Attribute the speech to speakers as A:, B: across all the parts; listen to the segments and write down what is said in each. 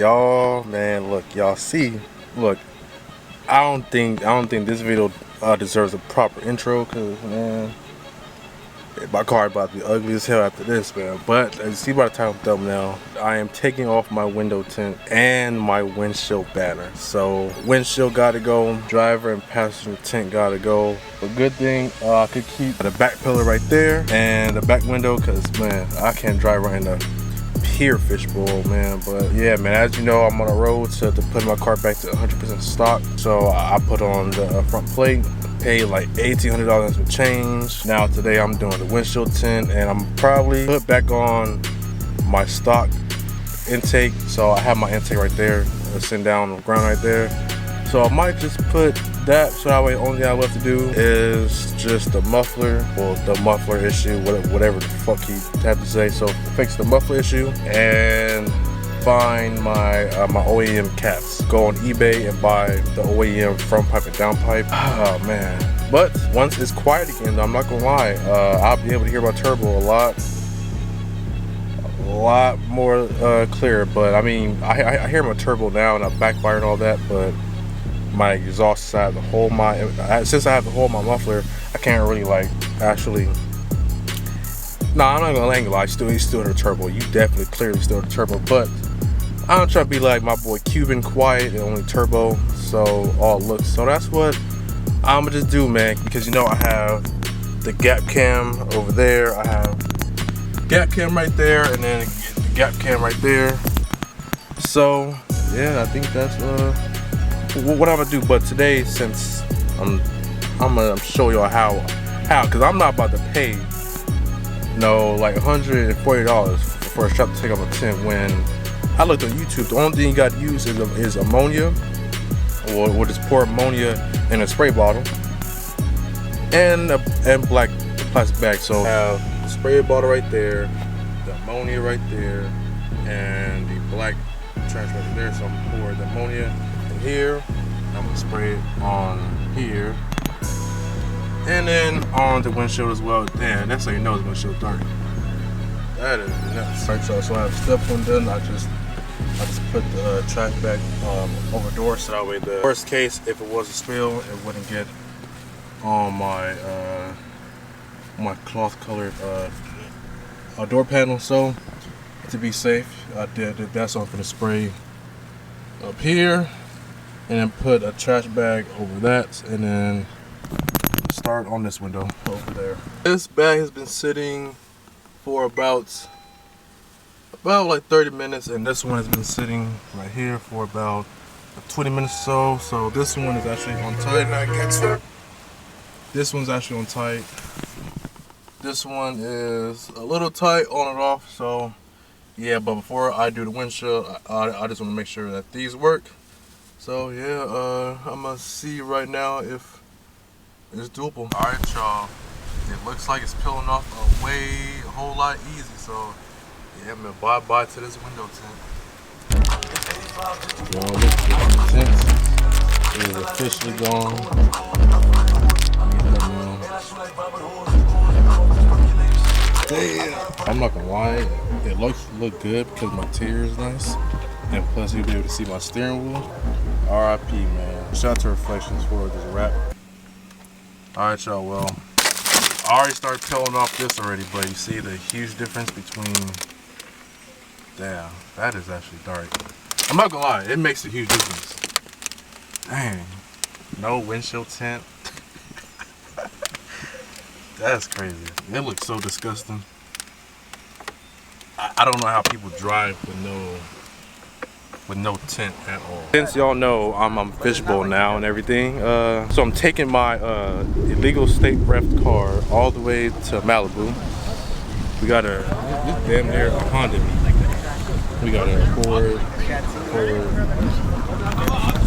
A: y'all, man, look, y'all see, look, I don't think this video deserves a proper intro, cause man, my car about to be ugly as hell after this, man. But as you see by the title and thumbnail, I am taking off my window tint and my windshield banner. So windshield gotta go, driver and passenger tint gotta go. But good thing I could keep the back pillar right there and the back window, cause man, I can't drive right in the pure fishbowl, man. But yeah, man, as you know, I'm on a road to put my car back to 100% stock. So I put on the front plate, paid like $1,800 for change. Now today I'm doing the windshield tint, and I'm probably put back on my stock intake. So I have my intake right there, sitting down on the ground right there. So I might just put that, so that way only thing I left to do is just the muffler, well, the muffler issue, whatever the fuck he had to say. So fix the muffler issue and find my my OEM caps. Go on eBay and buy the OEM front pipe and down pipe. Oh man. But once it's quiet again, I'm not gonna lie, I'll be able to hear my turbo a lot more clear. But I mean, I hear my turbo now and I backfire and all that, but my exhaust side, the whole since I have to hold my muffler, I can't really like actually. Nah, I'm not gonna lie, you still hear the turbo. You definitely clearly still hear the turbo, but I don't try to be like my boy Cuban, quiet and only turbo, so all looks. So that's what I'ma just do, man, because you know I have the gap cam over there, I have gap cam right there, and then the gap cam right there. So yeah, I think that's what I'm gonna do. But today, since I'm gonna show y'all how, because I'm not about to pay like $140 for a shop to take off a tint. When I looked on YouTube, the only thing you got to use is ammonia, or we'll just pour ammonia in a spray bottle and black plastic bag. So I have the spray bottle right there, the ammonia right there, and the black trash right there. So I'm gonna pour the ammonia here, I'm gonna spray it on here, and then on the windshield as well. Damn, that's how you know the windshield dark. That is nuts. Alright, y'all, so I have step one done. I just put the trash bag over the door, so that way the worst case, if it was a spill, it wouldn't get on my my cloth colored door panel. So to be safe, I did that. So I'm gonna spray up here, and then put a trash bag over that, and then start on this window over there. This bag has been sitting for about like 30 minutes, and this one has been sitting right here for about 20 minutes or so. So this one is actually on tight. This one's actually on tight. This one is a little tight on and off. So yeah, but before I do the windshield, I just want to make sure that these work. So yeah, I'm gonna see right now if it's doable. All right, y'all. It looks like it's peeling off a whole lot easy. So yeah, I'm gonna bye to this window tint. Well, look, the tint is officially gone. Damn. I'm not gonna lie, it look good because my interior is nice. And plus you'll be able to see my steering wheel. RIP, man. Shout out to Reflections for this wrap. Alright, y'all, well, I already started peeling off this already, but you see the huge difference between, damn, that is actually dark. I'm not gonna lie, it makes a huge difference. Dang, no windshield tint. That's crazy. It looks so disgusting. I don't know how people drive with no tint at all. Since y'all know I'm fishbowl now and everything, so I'm taking my illegal state ref car all the way to Malibu. We got this damn near a Honda. We got a Ford,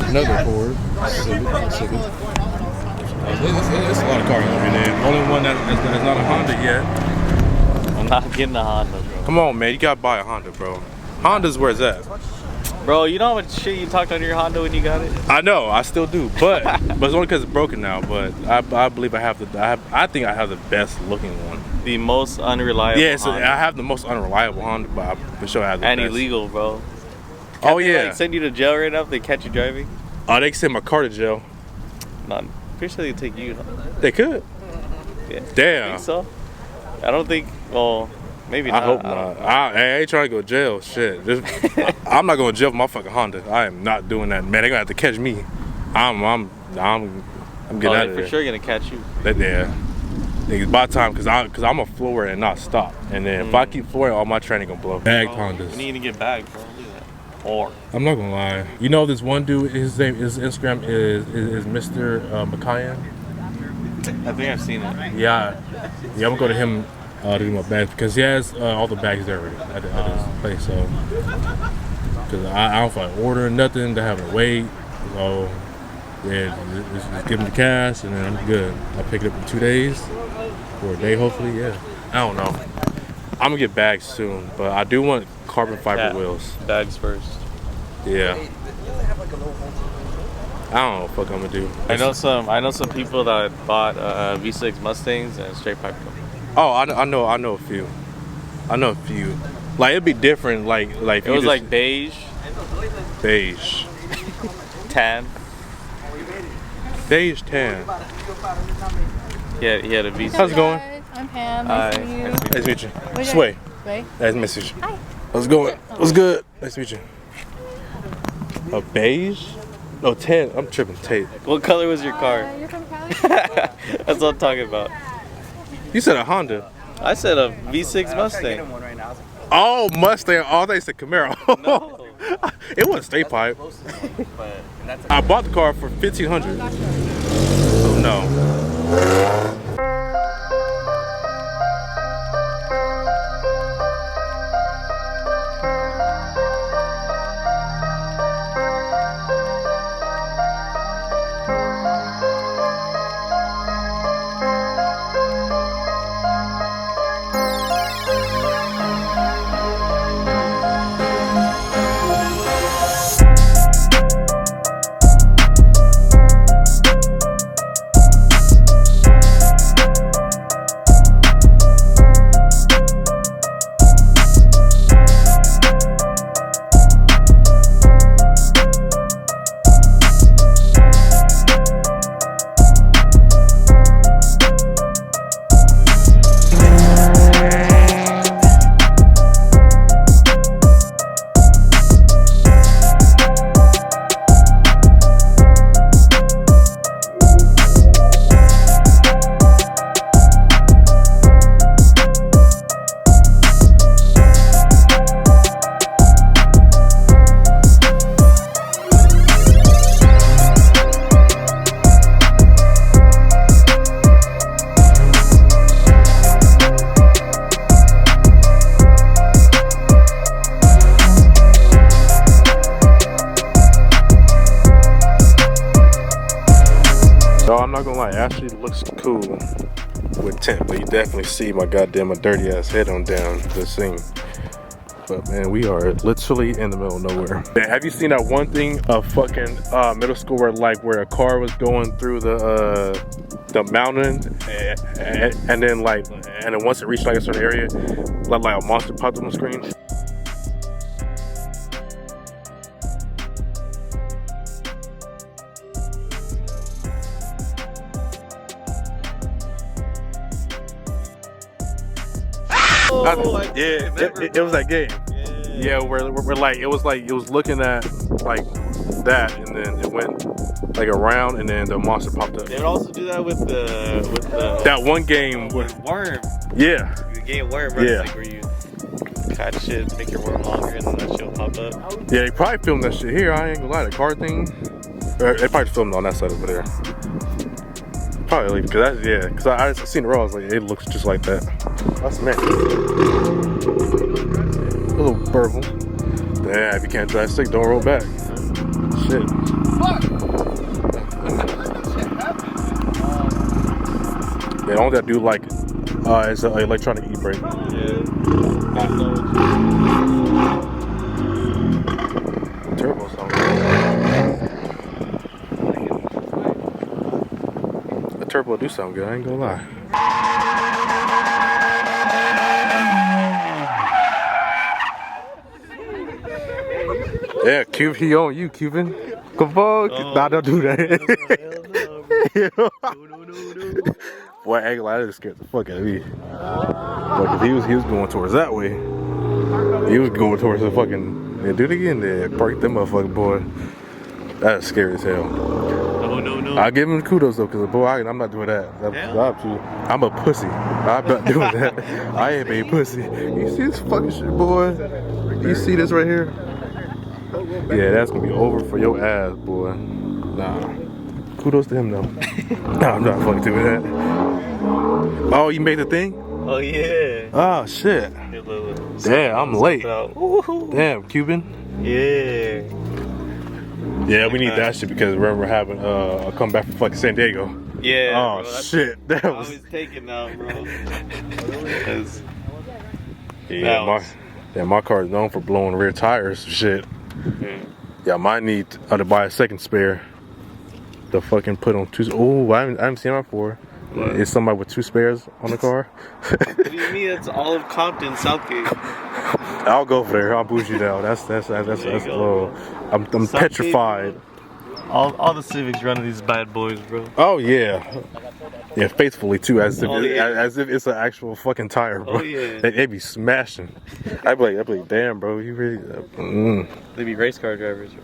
A: another Ford, Civic. There's a lot of cars over there. Only one that's not a Honda yet.
B: I'm not getting a Honda, bro.
A: Come on, man, you gotta buy a Honda, bro. Honda's where it's at.
B: Bro, you know how much shit you talked on your Honda when you got it?
A: I know, I still do, but it's only because it's broken now. But I believe I think I have the best looking one.
B: The most unreliable.
A: Yeah, so Honda. I have the most unreliable Honda, but I for sure have the
B: and
A: best.
B: Illegal, bro.
A: Oh
B: they,
A: yeah.
B: like, send you to jail right now if they catch you driving?
A: Oh, they send my car to jail.
B: Not. Pretty sure they take you.
A: They could.
B: Yeah.
A: Damn.
B: I think so. I don't think. Well, maybe not.
A: I hope not. I ain't trying to go to jail. Shit. I'm not going to jail for my fucking Honda. I am not doing that, man. They gonna have to catch me. I'm getting out of there.
B: For sure gonna catch you.
A: Yeah. It's by time, cause I'm a floor and not stop. And then if I keep flooring, all my training gonna blow. Bagged Hondas.
B: You need to get bagged, bro. Look at that. Or
A: I'm not gonna lie. You know this one dude. His Instagram is Mr. McKayan.
B: I think I've seen it.
A: Yeah. I'm gonna go to him to do my bags because he has all the bags there already at his place. So, cause I don't feel like ordering nothing to have to wait. So, yeah, just give him the cash and then I'm good. I'll pick it up in 2 days or a day, hopefully. Yeah. I don't know. I'm gonna get bags soon, but I do want carbon fiber wheels.
B: Bags first.
A: Yeah. I don't know what the fuck I'm gonna do.
B: I know some people that bought V6 Mustangs and straight pipe them.
A: Oh, I know a few. Like it'd be different. Like
B: it was like beige, tan.
A: Beige tan.
B: Yeah, he had a V6.
A: How's it going?
C: I'm Pam. Nice to meet you.
A: Nice to meet you. Sway.
C: Sway.
A: Nice to meet you.
C: Hi.
A: How's it going? What's good? Nice to meet you. A beige? No, tan. I'm tripping. Tate.
B: What color was your car?
C: You're from Cali?
B: That's what I'm talking about.
A: You said a Honda.
B: I said a V6 Mustang.
A: Oh, Mustang. Oh, they said Camaro.
B: No.
A: It wasn't straight pipe. I bought the car for $1,500. So no. I'm not gonna lie, Ashley looks cool with tint, but you definitely see my goddamn dirty ass head on down the scene. But man, we are literally in the middle of nowhere. Man, have you seen that one thing of fucking middle school where a car was going through the mountain and then once it reached like a certain area, like a monster popped up on the screen? It was that game. Yeah, where like it was looking at like that, and then it went like around, and then the monster popped up.
B: They would also do that with the
A: that one game with
B: worm.
A: Yeah.
B: The game worm, right?
A: Yeah.
B: Like where you catch shit, make your worm longer, and then that shit will pop up.
A: Yeah, they probably filmed that shit here. I ain't gonna lie, the car thing. They probably filmed on that side over there. Probably because I seen the road. I was like, it looks just like that. That's man. A little purple. Damn, if you can't drive stick, don't roll back. Shit. Yeah, the only thing I do like is an electronic e-brake.
B: Yeah.
A: Turbo sound. The turbo do sound good, I ain't gonna lie. Yeah, Cuban, he on you, Cuban. Come on.
B: Oh.
A: Nah, don't do that.
B: No.
A: Boy, I ain't gonna lie, that scared the fuck out of me. But if he was going towards that way. He was going towards the fucking. Yeah, do it again there. Park them motherfucking boy. That's scary as hell.
B: No.
A: I give him kudos though, cause boy, I'm not doing that. I'm a pussy. I'm not doing that. I ain't a pussy. You see this fucking shit, boy? You see this right here? Yeah, that's gonna be over for your ass, boy. Nah. Kudos to him though. Nah, I'm not fucking doing that. Oh, you made the thing?
B: Oh yeah.
A: Oh shit. Damn, I'm late. Damn, Cuban.
B: Yeah.
A: Yeah, we need that shit because remember having a comeback from fucking San Diego.
B: Yeah.
A: Oh
B: bro,
A: shit, that
B: I
A: was.
B: was taking now, bro.
A: Yeah, my car is known for blowing rear tires. Shit. Yeah, mine need to buy a second spare. To fucking put on 2. Oh, I haven't seen that before. Is somebody with 2 spares on the car?
B: What do you mean? It's all of Compton, Southgate.
A: I'll go for there. I'll boost you down. That's low. I'm petrified.
B: All the Civics running these bad boys, bro.
A: Oh yeah, yeah, faithfully too, as if it's an actual fucking tire, bro.
B: Oh yeah,
A: they be smashing. I'd be like, damn, bro, you really.
B: They be race car drivers, bro.